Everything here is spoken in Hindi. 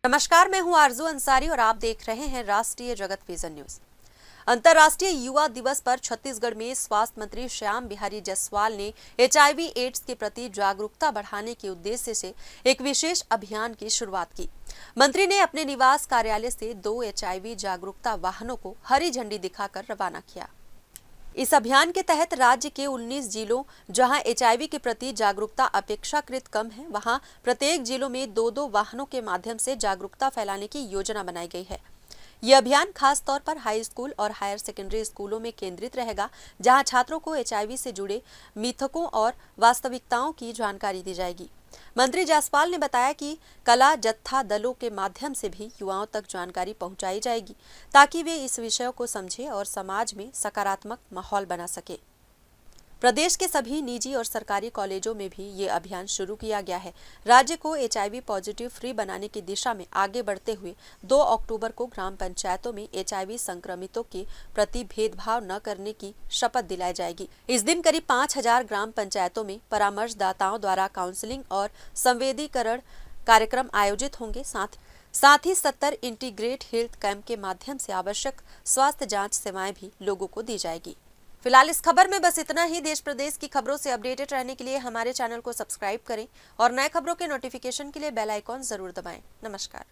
नमस्कार, मैं हूं आरजू अंसारी और आप देख रहे हैं राष्ट्रीय जगत विजन न्यूज। अंतर्राष्ट्रीय युवा दिवस पर छत्तीसगढ़ में स्वास्थ्य मंत्री श्याम बिहारी जायसवाल ने HIV एड्स के प्रति जागरूकता बढ़ाने के उद्देश्य से एक विशेष अभियान की शुरुआत की। मंत्री ने अपने निवास कार्यालय से 2 HIV जागरूकता वाहनों को हरी झंडी दिखाकर रवाना किया। इस अभियान के तहत राज्य के 19 जिलों जहां HIV के प्रति जागरूकता अपेक्षाकृत कम है, वहां प्रत्येक जिलों में 2-2 वाहनों के माध्यम से जागरूकता फैलाने की योजना बनाई गई है। ये अभियान खास तौर पर हाई स्कूल और हायर सेकेंडरी स्कूलों में केंद्रित रहेगा, जहां छात्रों को HIV से जुड़े मिथकों और वास्तविकताओं की जानकारी दी जाएगी। मंत्री जायसवाल ने बताया कि कला जत्था दलों के माध्यम से भी युवाओं तक जानकारी पहुंचाई जाएगी, ताकि वे इस विषय को समझें और समाज में सकारात्मक माहौल बना सके। प्रदेश के सभी निजी और सरकारी कॉलेजों में भी ये अभियान शुरू किया गया है। राज्य को HIV पॉजिटिव फ्री बनाने की दिशा में आगे बढ़ते हुए 2 अक्टूबर को ग्राम पंचायतों में HIV संक्रमितों के प्रति भेदभाव न करने की शपथ दिलाई जाएगी। इस दिन करीब 5000 ग्राम पंचायतों में परामर्शदाताओं द्वारा काउंसलिंग और संवेदीकरण कार्यक्रम आयोजित होंगे। साथ ही 70 इंटीग्रेट हेल्थ कैंप के माध्यम से आवश्यक स्वास्थ्य जाँच सेवाएं भी लोगों को दी जाएगी। फिलहाल इस खबर में बस इतना ही। देश प्रदेश की खबरों से अपडेटेड रहने के लिए हमारे चैनल को सब्सक्राइब करें और नए खबरों के नोटिफिकेशन के लिए बेल आइकॉन जरूर दबाएं। नमस्कार।